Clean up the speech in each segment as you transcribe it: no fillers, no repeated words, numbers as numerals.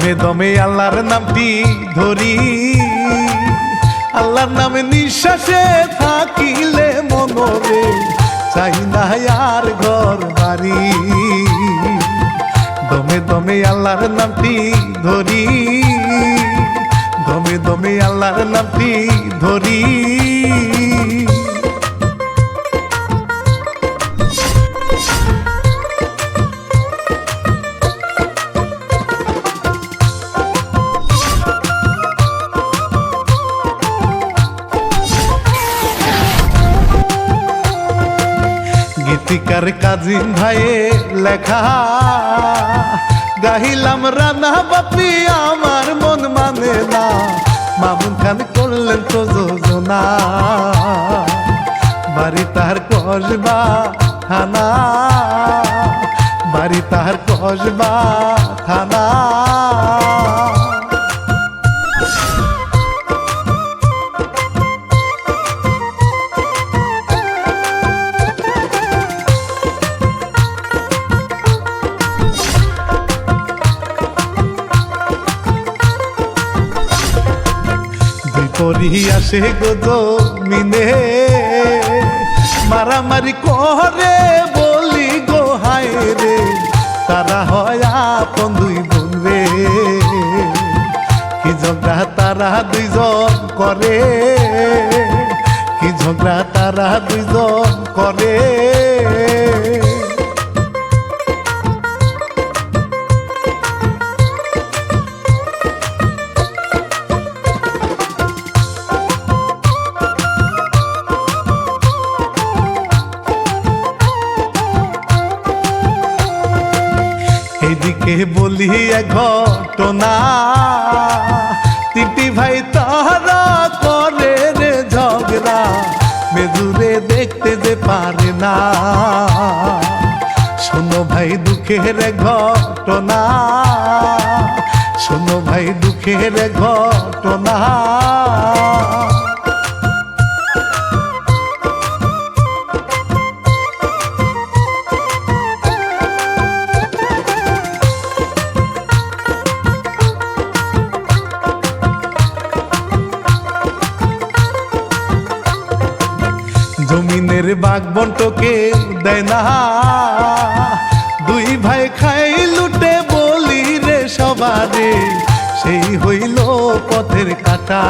দমে দমে আল্লাহর নামটি ধরি, আল্লাহর নামে নিঃশ্বাসে থাকিলে মনরে চাই না আর ঘর বাড়ি। দমে দমে আল্লাহর নামটি ধরি, দমে দমে আল্লাহর নামটি ধরি। গীতিকার কাজিম ভাইয়ে লেখা গাহিলাম রানা বাপি আমার মন মানে না, মামুন খান করলেন প্রযোজনা। বাড়ি তাহার কসবা থানা, বাড়ি তাহার কসবা থানা। করিয়া সে গজমিনে মারামারি করে বলি গো হায় রে, তারা হয় আপন দুই বোন রে। কি ঝগড়া তারা দুইজন করে, কি ঝগড়া তারা দুইজন করে। এদিকে বলি এক ঘটনা, তিনটি ভাই তারা করে রে ঝগড়া, মেজুরে দেখতে যে পারে না। শোনো ভাই দুঃখের ঘটনা, শোনো ভাই দুঃখের ঘটনা। জমিনের বাঘ বন্টকে দেয় না, দুই ভাই খাই লুটে বলি রে সবারে, সেই হইল পথের কাটা।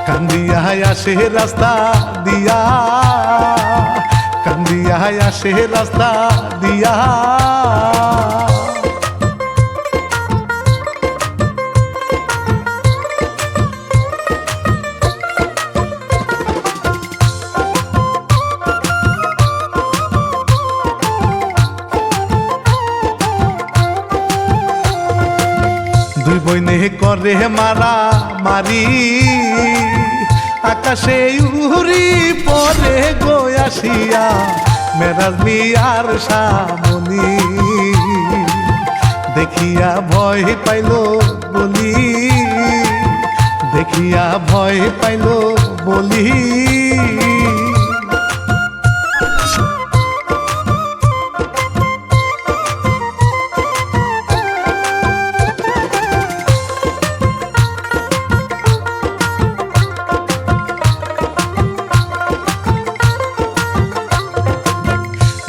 কান্দিয়া আসে রাস্তা দিয়া, কান্দিয়া আসে রাস্তা দিয়া। দুই বইনে করে মারা মারি, আকাশে উড়ি পরে গো আসিয়া মেরাজ মিয়ার সামনি। দেখিয়া ভয় পাইল বলি, দেখিয়া ভয় পাইল বলি।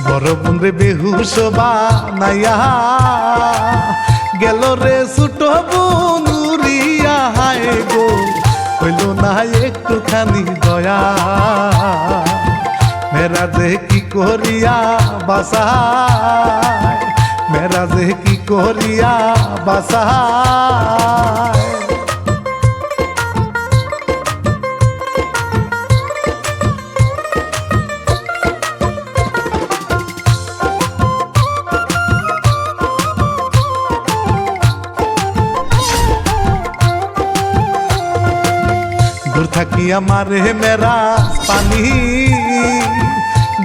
বড় বোন রে বেহুশ বানাইয়া গেল রে ছোট বোন উড়িয়া, হায় গো হইল না একটুখানি দয়া। মেরাজে কি করিয়া বাসায়, মেরাজে কি করিয়া বাসায়। দূর থাকিয়া মারে মেরা পানি,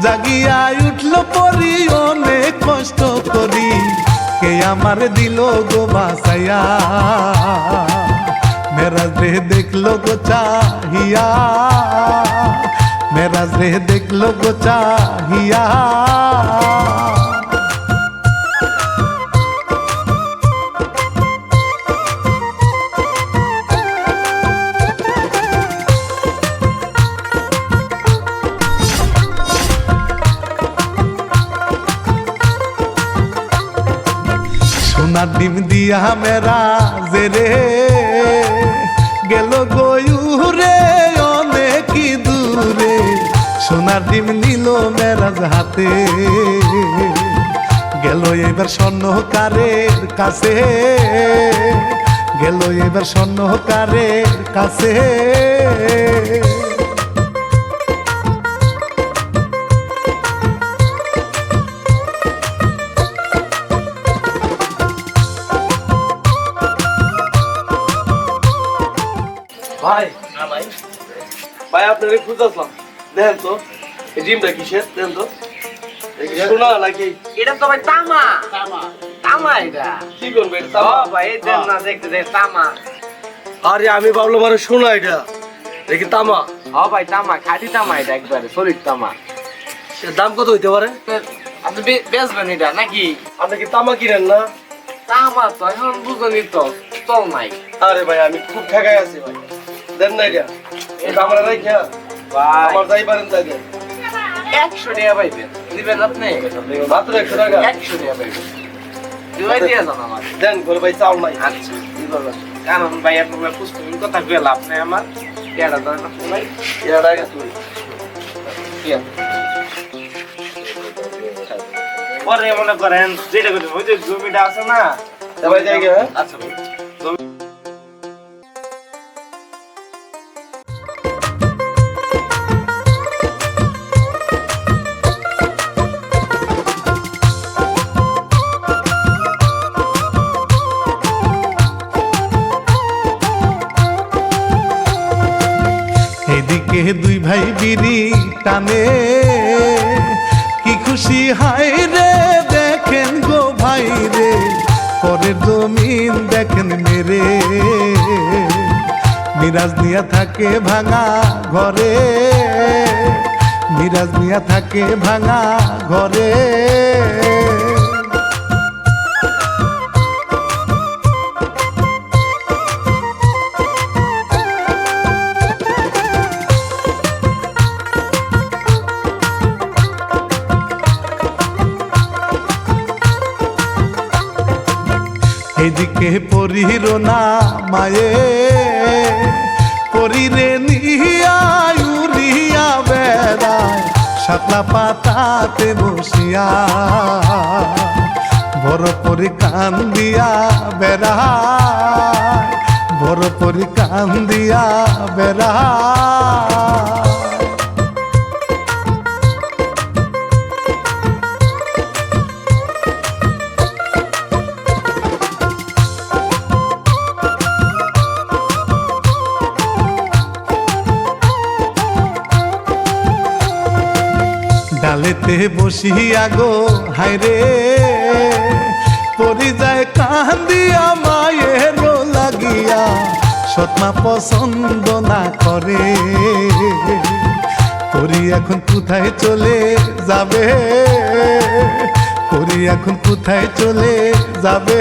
জাগিয়া উঠল পরি অনেক কষ্ট করি, কে আমার দিল গো বাসাইয়া। মেরাজ রে দেখলো গো চাহিয়া, মেরাজ রে দেখলো গো চাহিয়া। সোনার ডিম দিয়া মেরা জেরে গেল গয়ুরে অনেক দূরে সোনার ডিম নিল মেরাজ হাতে গেল এবার স্বর্ণকারের কাছে গেল এবার স্বর্ণকারের কাছে ভাই ভাই ভাই আপনাকে খুঁজতেছিলাম দেন তো এই ডিমটা কিসের দেন তো শোনা নাকি এটা তো ভাই তামা তামা এটা কি করবে এটা ও ভাই এই দেন না দেখতে দেখ তামা আরে আমি ভাবলাম আরে শোনা এটা দেখি তামা ও ভাই তামা খাঁটি তামা এটা একবারে সলিড তামা এর দাম কত হইতে পারে আপনি বেচবেন এটা নাকি আপনি কি তামা কিনেন না তামা তো এখন বুঝনি তো চল নাই আরে ভাই আমি খুব ঠেকাই আছি ভাই দেন না এটা এটা আমরা রাখা ভাই আমার যাই পারেন তাকে 100 টাকা পাইবেন দিবেন আপনি মাত্র 100 টাকা 100 টাকা পাইবেন দুই দিয়ে যান আমার দেন করে ভাই চাউল নাই আচ্ছা কি বলবেন কারণ ভাই আপনার পুষ্পমিন কথা কইলা লাভ নাই আমার কেডা দাও না ভাই এর টাকা তুই কি পরে মনে করেন যেটা করতে ওই যে জমিটা আছে না ভাই যাই গে হ্যাঁ আচ্ছা ভাই এদিকে দুই ভাই বিড়ি টানে কি খুশি হায় রে দেখেন গো ভাই রে পরের জমিন দেখেন মেরে মিরাজ নিয়া থাকে ভাঙা ঘরে মিরাজ নিয়া থাকে ভাঙা ঘরে এদিকে পরির না মায়ে পরিরে নিয়া উড়িয়া বেড়ায় শাপলা পাতাতে বসিয়া বড় পরি কান দিয়া বেড়ায় বড় পরি কান দিয়া বেড়ায় ডালেতে বসিয়া গো হায়রে পরি যায় কান্দিয়া মায়ের লাগিয়া সৎমা পছন্দ না করে পরি এখন কোথায় চলে যাবে পরি এখন কোথায় চলে যাবে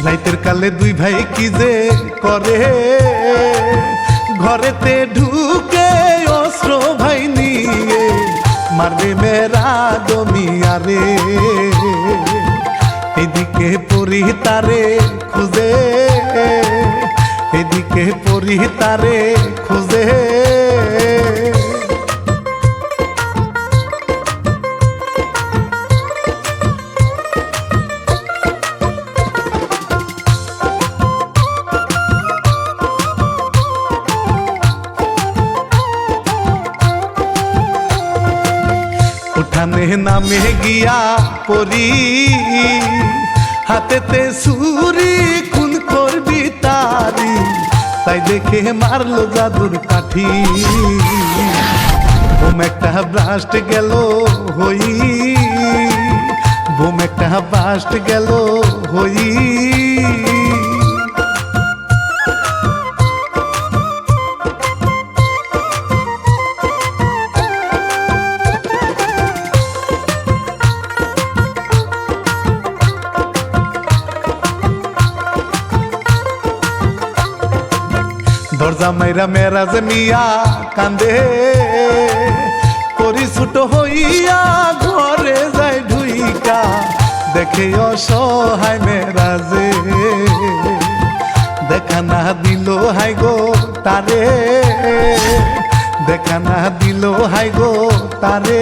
রাইতের কালে দুই ভাই কি যে করে ঘরেতে ঢুকে অস্ত্র ভাই নিয়ে মারবে মেরা জমিয়ারে এদিকে পরি তারে খুঁজে এদিকে পরি তারে খুঁজে উঠানে নামে গিয়া পরি হাতেতে ছুরি খুন করবি তারি তাই দেখে মারলো জাদুর কাঠি বোম একটা ব্লাস্ট গেল হই বোম একটা ব্লাস্ট গেল হই দরজা মাইরা মেরাজ মিয়া কান্দে, করি ছোট হইয়া ঘরে যায় ঢুইকা, দেখে অসহায় মেরাজে, দেখা না দিল হাই গো তারে, দেখা না দিল হাই গো তারে।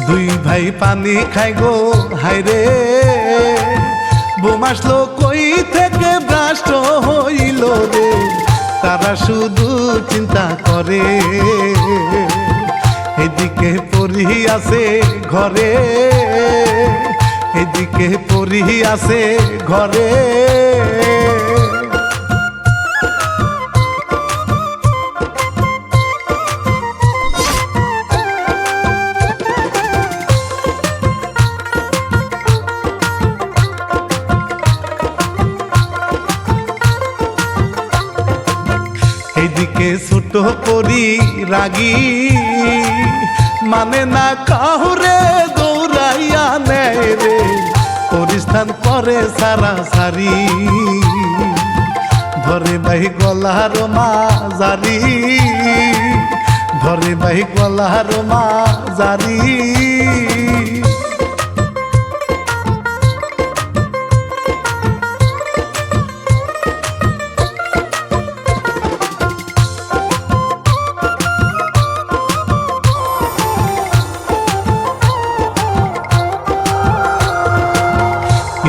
দুই ভাই পানি খাই গো হাইরে, বোমাসলো কই থেকে ভ্রষ্ট হইল রে, তারা শুধু চিন্তা করে, এদিকে পড়ি আছে ঘরে, এদিকে পড়ি আছে ঘরে। এদিকে ছোট করি রাগি, মানে না কাহুরে দৌড়াইয়া নেয় রে, পরিস্থান করে সারা সারি, ধরে বাই গলার মাজারি, ধরে বাই গলার মাজারি।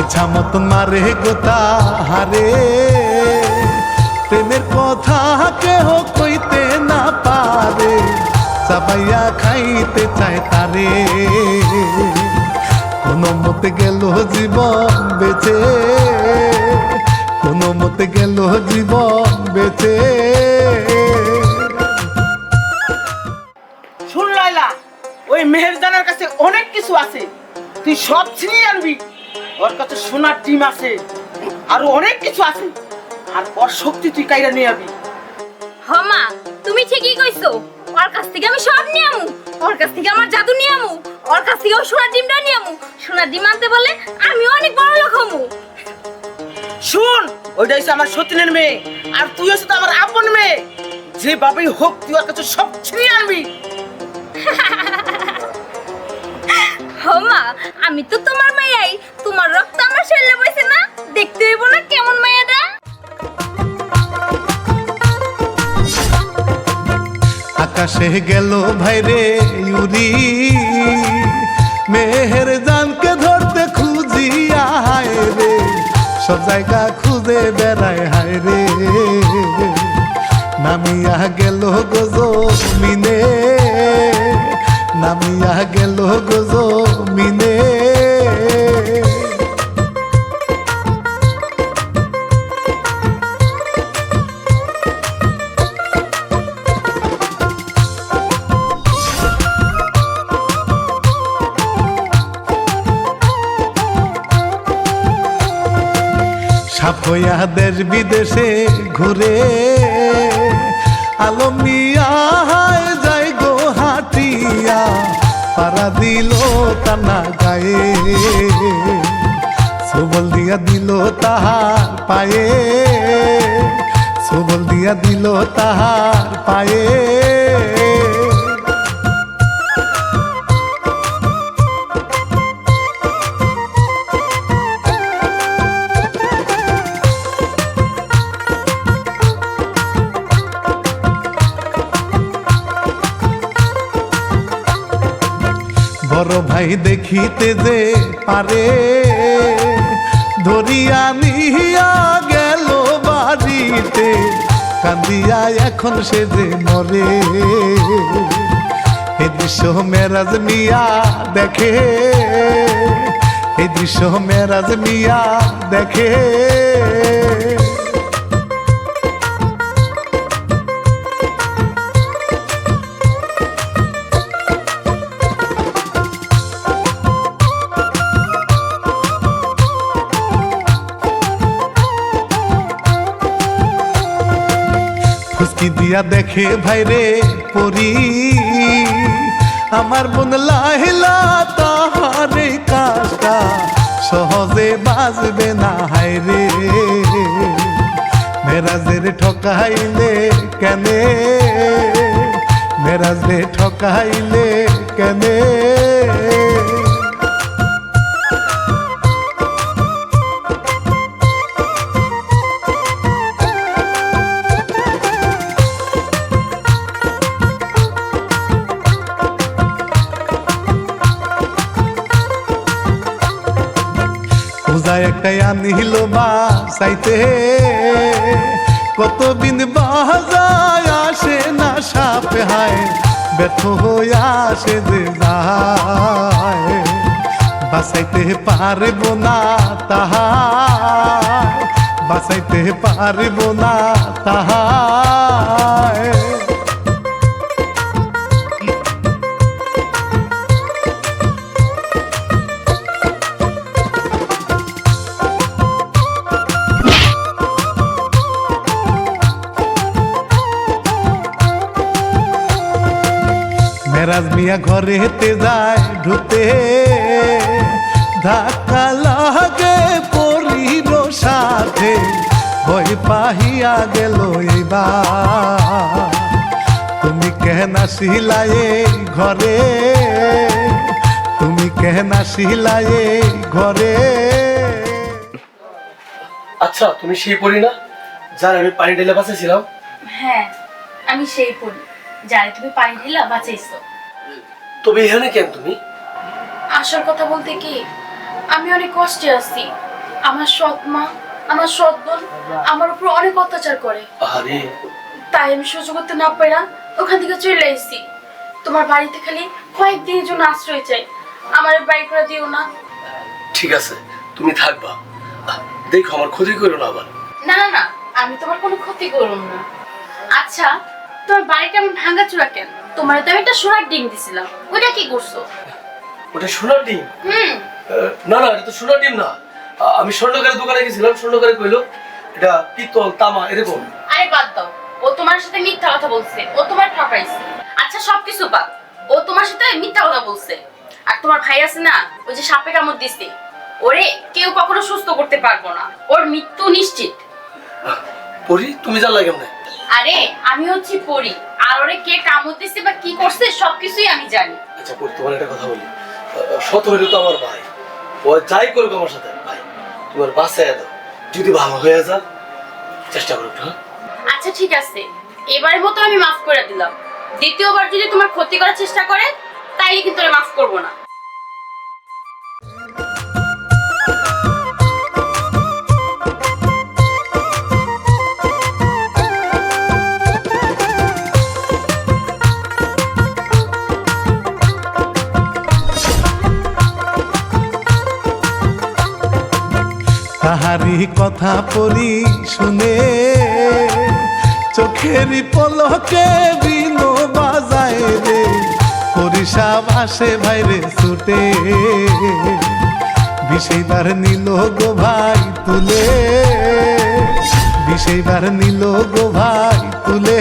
ইচ্ছা মতন মারে গোতা হারে, প্রেমের কথা কেহ কইতে না পারে, চাবাইয়া খাইতে চায় তারে, কোনো মতে গেল জীবন বেঁচে, কোনো মতে গেল জীবন বেঁচে। শুন লাইলা, ওই মেহেরজানের কাছে অনেক কিছু আছে, তুই সব ছিনিয়ে আনবি। ওর কাছে সোনার ডিম আছে, আরো অনেক কিছু আছে, আর ওর শক্তি তুই কাইরা নিয়ে আবি। হমা তুমি ঠিকই কইছো, ওর কাছ থেকে আমি সব নিয়ে আমু, ওর কাছ থেকে আমার জাদু নিয়ে আমু, ওর কাছ থেকে সোনার ডিমটা নিয়ে আমু। সোনার ডিম আনতে বলে আমি অনেক বড় লোক হমু। শুন, ওইটা হচ্ছে আমার সতীনের মেয়ে, আর তুই হচ্ছে তো আমার আপন মেয়ে, যে বাবাই হোক তুই ওর কাছে সব ছিনিয়ে আনবি। হমা আমি তো তোমার মায়াই, তোমার রক্ত আমার শরীরে বইছে না, দেখতে হইব না কেমন মায়াটা। আকাশে গেল ভাইরে ইউরি, মেহের জানকে ধরতে খুঁজিয়া হায় রে, সব জায়গা খুঁজে বেড়ায় হায় রে, নামিয়া গেল গোজো মিনে, নামিয়া গেল গোজো মিনে। সাপ হইয়া দেশ বিদেশে ঘুরে, আলম মিয়া যায় গো হাটিয়া, পারা দিল টানা গায়ে, সবল দিয়া দিল তাহার পায়ে, সবল দিয়া দিল তাহার পায়ে। বড় ভাই দেখিতে যে পারে, ধরিয়া নিয়া গেল বাড়িতে, কান্দিয়া এখন সে যে মরে, এই দৃশ্য মেরাজ মিয়া দেখে, এই দৃশ্য মেরাজ মিয়া দেখে। ফুসকি দিয়া দেখে ভাইরে পরি আমার বোন লাহিলা তাহারে কাজটা সহজে বাজবে না হায়রে মেরাজের ঠকাইলে কেনে মেরাজে ঠকাইলে কেনে পূজা একটাই আনিল বা চাইতে কত বিন বাজায় আসে না সাপে হায় ব্যর্থ হয়ে আসে যে যায় বাঁচাইতে পারব না তাহার বাঁচাইতে পারব না তাহার মেরাজ মিয়া ঘরে হেঁটে যায় ঢুতে ধাক্কা লাগে পরির সাথে ভয় পাহিয়া গেল এবার তুমি কেন আসিলায়ে ঘরে তুমি কেন আসিলায়ে ঘরে আচ্ছা তুমি সেই পড়ি না যার আমি পানি ঢেলে বাঁচাইছিলাম? হ্যাঁ আমি সেই পড়ি যারে তুমি পানি ঢেলা বাঁচাইছো। তবে এখানে কেন তুমি? আসল কথা বলতে কি আমি অনেক কষ্টে আছি। আমার সৎ মা আমার সৎ বোন আমার উপর অনেক অত্যাচার করে। আরে তাই আমি সহ্য করতে না পারা ওখান থেকে চলে এসেছি। তোমার বাড়িতে খালি কয়েকদিনের জন্য আশ্রয় চাই, আমার বাড়ি করে দিও না। ঠিক আছে তুমি থাকবা, দেখো আমার ক্ষতি করো না আবার। না না না আমি তোমার কোনো ক্ষতি করব না। আচ্ছা তোমার বাড়িটা আমি ভাঙাচোরা কেন? তোমার তো আমি একটা সোনার ডিম দিছিলাম, ওটা কি করছো? ওটা সোনার ডিম? না না এটা তো সোনার ডিম না। আমি স্বর্ণকারের দোকানে গেছিলাম, স্বর্ণকারে কইলো এটা পিতল তামা এরকম। আরে বাদ দাও, ও তোমার সাথে মিথ্যা কথা বলছে, ও তোমার ঠকাইছে। আচ্ছা সবকিছু বাদ, ও তোমার সাথে মিথ্যা কথা বলছে। আর তোমার ভাই আছে না, ওই যে সাপে কামড় দিছে, ওরে কেউ কখনো সুস্থ করতে পারবো না, ওর মৃত্যু নিশ্চিত। পরি তুমি জানলা কেমনে? আরে আমি হচ্ছি পরি, আর ওরে কে কামড় দিছে বা কি করছে সবকিছুই আমি জানি। আচ্ছা পরি তোমার একটা কথা বলি, শত হইলে তো আমার ভাই, ও যাই করুক আমার সাথে ভাই তোমার বাঁচাইয়া দাও, যদি ভালো হয়ে যা চেষ্টা করো। হ্যাঁ আচ্ছা ঠিক আছে, এবারের মতো আমি মাফ করে দিলাম। দ্বিতীয়বার যদি তোমার ক্ষতি করার চেষ্টা করে তাইলে কিন্তু আমি মাফ করবো না। তাহারি কথা পড়ি শুনে চোখের পলকে বিনো বাজায় রে পরিষা বাসে ভাইরে ছুটে বিষয়বার নিল গো ভাই তুলে বিষয়বার নিল গো ভাই তুলে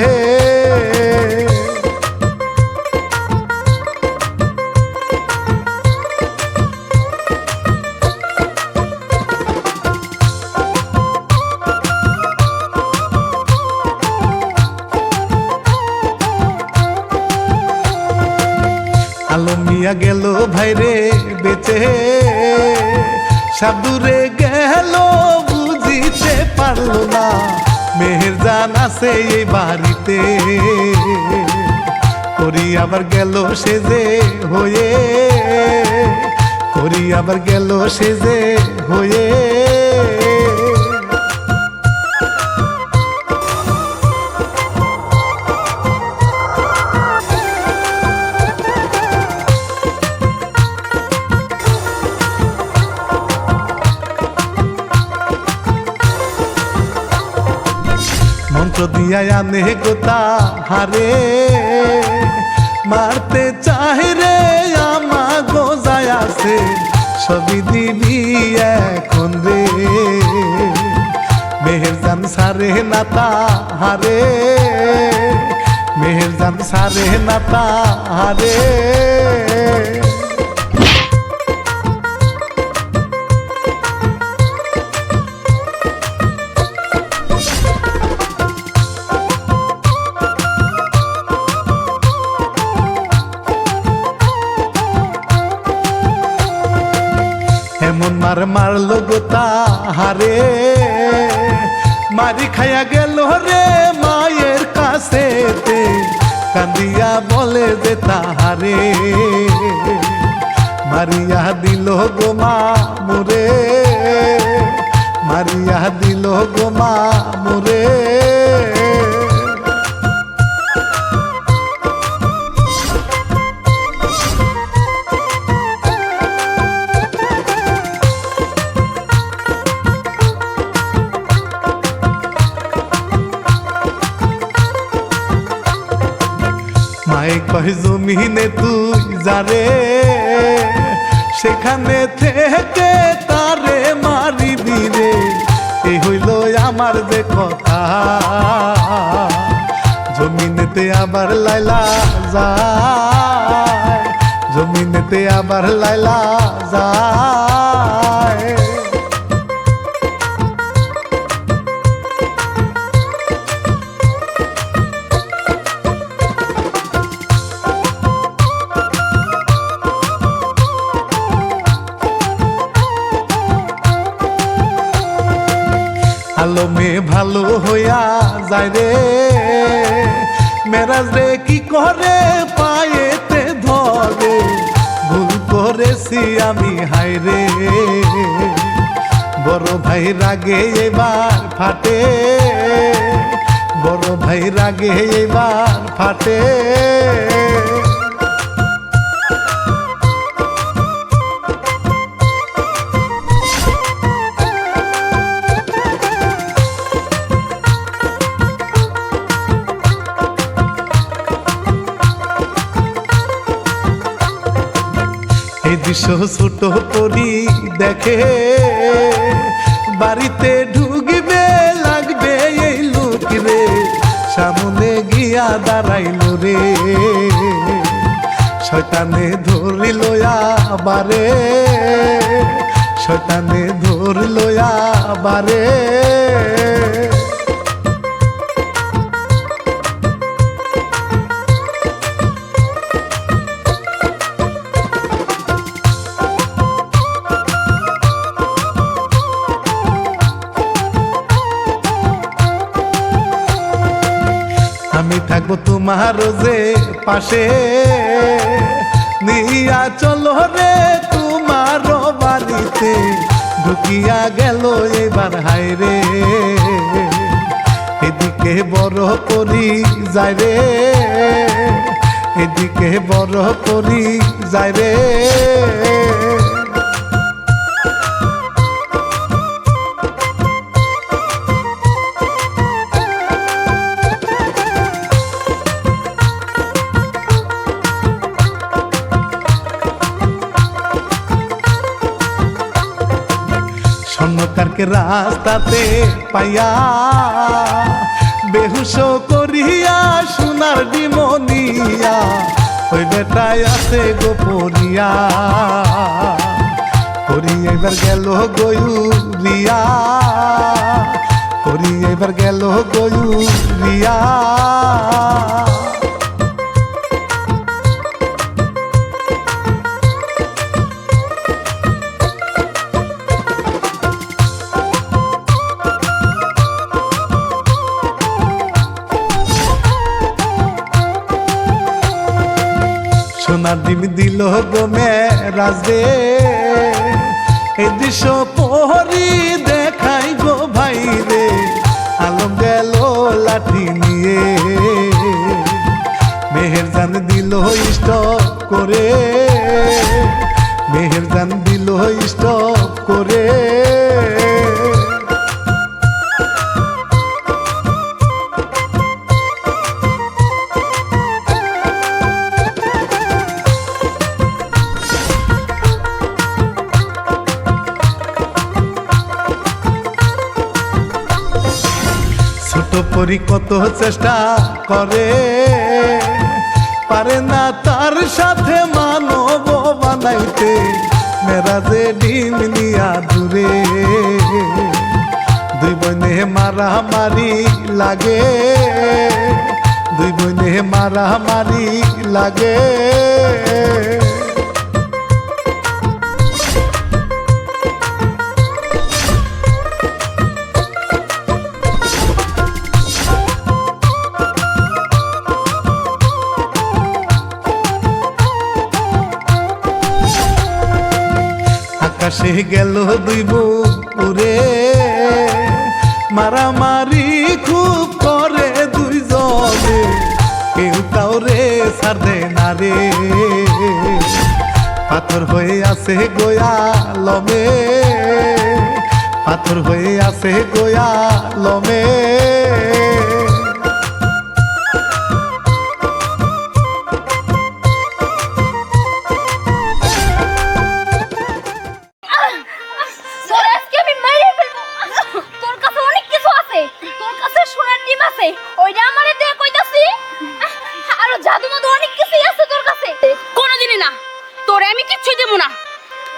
আলমিয়া গেল ভাইরে বেঁচে সাধুরে গেল বুঝিতে পারলো না মেহেরজান আছে এই বাড়িতে করি আবার গেল সেজে হয়ে করি আবার গেল সেজে হয়ে মন্ত্র দিয়া আনে গোতা হারে মারতে চাহে রে আমা গোজায় আছে সবই দিবি এখন রে মেহেরজান সারে না তাহারে মেহেরজান সারে না তারে। এমন মার মারলো গো তাহারে, মারি খাইয়া গেল রে মায়ের কাছেতে, কান্দিয়া বলে যে তাহারে মারিয়া দিল গো মা মোরে, মারিয়া দিল গো মা মোরে। মায়ে কয় জমিনে তুই যারে, সেখানে থেকে তারে মারিবি রে, এই হইল আমার যে কথা। জমিনেতে আবার লাইলা যায়, জমিনেতে আবার লাইলা যায়। ভালো মেয়ে ভালো হইয়া যায় রে, মেরাজ রে কি করে পায়েতে ধরে, ভুল করেছি আমি হায় রে। বড় ভাই রাগে এবার ফাটে, বড় ভাই রাগে এবার ফাটে। এই দৃশ্য ছোট করি দেখে, বাড়িতে ঢুকবে লাগবে এই লোক রে, সামনে গিয়া দাঁড়াইল রে, শয়তানে ধরিল আবারে, শয়তানে ধরিল আবারে। আমি থাকবো তোমার যে পাশে, নিয়া চলো রে তোমার বাড়িতে, ঢুকিয়া গেল এবার হায় রে, এদিকে বড় করি যায় রে, এদিকে বড় করি যায় রে। স্বর্ণকারকে রাস্তাতে পাইয়া, বেহুশ করিয়া সোনার ডিমনিয়া, ওই বেটায় আছে গোপনিয়া, করি এবার গেল গয়ুরিয়া, করি এবার গেল গয়ুরিয়া। সোনার ডিম দিল গো মেরাজ রে, এই দৃশ্য পহরি দেখাই গো ভাই রে, আলম গেল লাঠি নিয়ে, মেহেরজান দিল স্টপ করে, মেহেরজান দিল স্টপ করে। করি কত চেষ্টা করে, পারে না তার সাথে মানব বানাইতে, মেরাজে ডিম নিয়া দূরে। দুই বইনে মারামারি লাগে, দুই বইনে মারামারি লাগে। আকাশে গেল দুই বুরে, মারামারি খুব করে দুইজনে, কেউ কাউরে ছাড়ে না রে। পাথর হয়ে আছে গোয়ালমে, পাথর হয়ে আছে গোয়ালমে। ওইটা আমারে দে কইতাছি, আর জাদু মতো অনেক কিছুই আছে তোর কাছে। কোনোদিনই না, তোরে আমি কিচ্ছুই দেব না।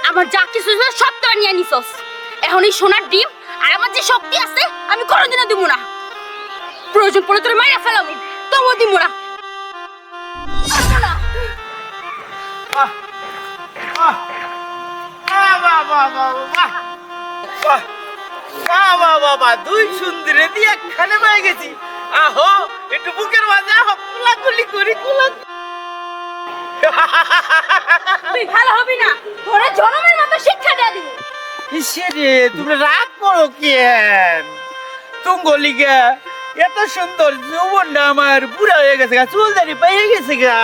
আমার যা কিছু ছিল সব তোরা নিয়ে নিছস। এখন এই সোনার ডিম আর আমার যে শক্তি আছে আমি কোনোদিনও দেব না। প্রয়োজন পড়লে তোরে মাইরা ফেলাবো, তবুও দিব না। বাবা দুই সুন্দরে দিয়ে একখানে পেয়ে গেছি। আহো একটু বুকের মাঝে আহো, কুলাকুলি করি তুই ভালো হবি না, তোরে জনমের মতো শিক্ষা দিয়ে দিব। ইসেরে তুমি রাগ করো কেন? তুঙ্গলিগা এত সুন্দর যৌবনটা আমার বুড়া হয়ে গেছে গা, চুলদারি পেয়ে গেছে গা।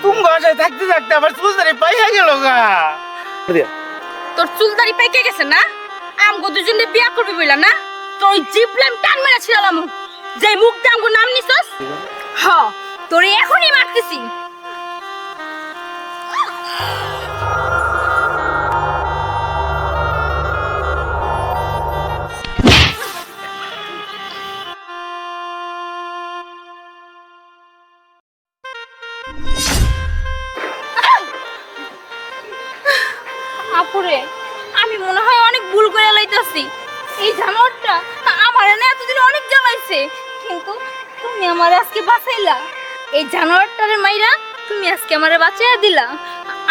তুঙ্গ আশায় থাকতে থাকতে আমার চুলদারি পাইয়া গেল গা। তোর চুলদারি পাইকে গেছে না? আমগো দুজনে বিয়া করবি বইলা না? তোর ওই জিবলাম টান মেরা ছিলাম, যে মুখ দিয়ে আমগো নাম নিছস। হ, তোরে এখনই মারতেছি। আপুরে, আমি মনে হয় অনেক ভুল করে লাইতাছি। এই জানোয়ারটা আমার না এতদিন অনেক জ্বালাইছে, কিন্তু তুমি আমারে আজকে বাঁচাইলা। এই জানোয়ারটারে মাইরা তুমি আজকে আমারে বাঁচাইয়া দিলা।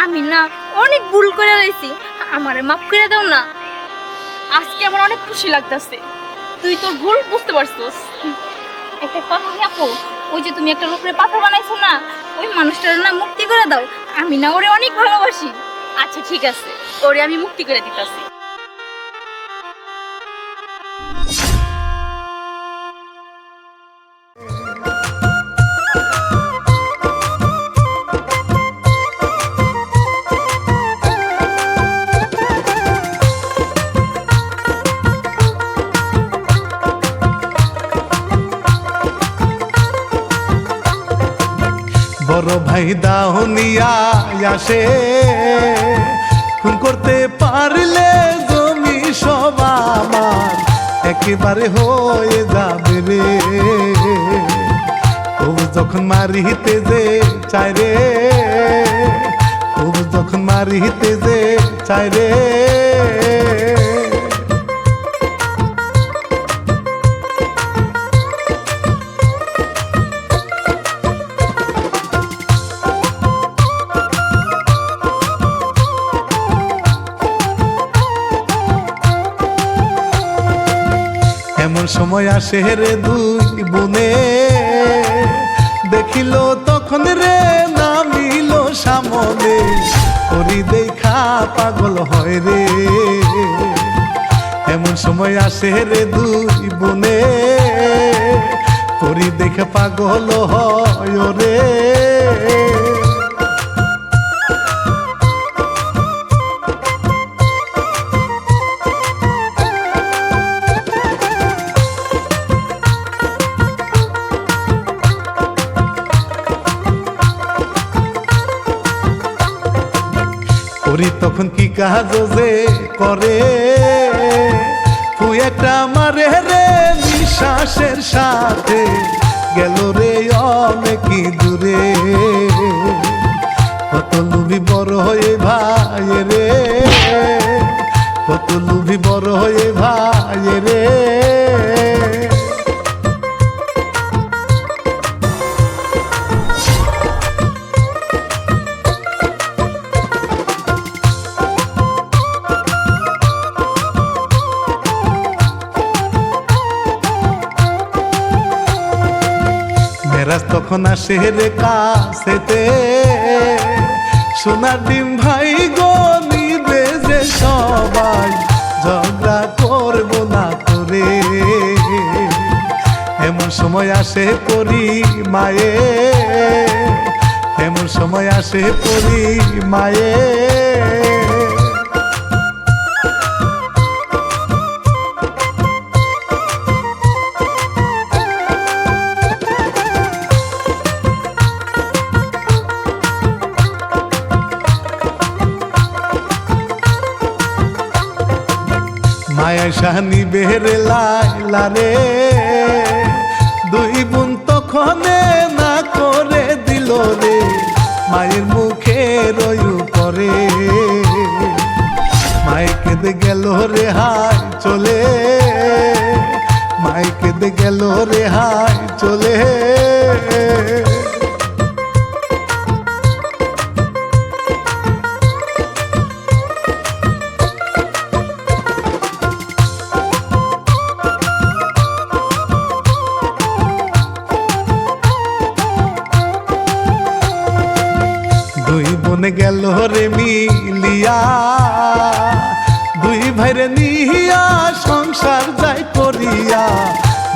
আমি না অনেক ভুল করে লাইছি, আমারে মাফ করে দাও না। আজকে আমার অনেক খুশি লাগতাছে, তুই তোর ভুল বুঝতে পারছিস। একটা কথা কি আপু, ওই যে তুমি একটা লোকের পাথর বানাইছো না, ওই মানুষটার না মুক্তি করে দাও। আমি না ওরে অনেক ভালোবাসি। আচ্ছা ঠিক আছে, ওরে আমি মুক্তি করে দিতেছি। বড় ভাই দাহনিয়া আসে, খুন করতে পারলে জমি সব আমার একেবারে হয়ে যাবে রে। তবু যখন মারিতে যে চাই রে, তবু যখন মারিতে যে চাই রে। এমন সময় আসে রে দুই বোনে, দেখিল তখন রে নামিল সামনে, ওরি দেখা পাগল হয় রে। এমন সময় আসে রে দুই বোনে, ওরি দেখে পাগল হয় রে। ওরি তখন কি কাজ যে করে, দুই একটা মারে রে নিঃশ্বাসের সাথে গেল রে অনেকই দূরে কত লুবি বড় হয়ে ভাই রে কত লুবি বড় হয়ে ভাই রে মেরাজ তখন আসে রে কাছেতে সোনার ডিম ভাই গো নিবে যে সবাই ঝগড়া করবো না করে এমন সময় আসে পরি মায়ে এমন সময় আসে পরি মায়ে মায়া শাহানি বেহরে লাইলা রে দুই বোন তখনে না করে দিল রে মায়ের মুখে রয়ু পরে মায়ে কেঁদে গেল রে হাই চলে মায়ে কেঁদে গেল রে হাই চলে দুই বোন গেল রে মিলিয়া দুই ভাইরে নিয়া সংসার যাই করিয়া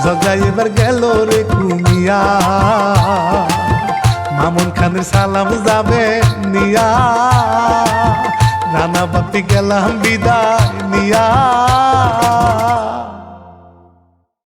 জগাই এবার গেল রে কুমিয়া মামুন খানের সালাম যাবে নিয়া রানা বাপি গেলাম বিদায় নিয়া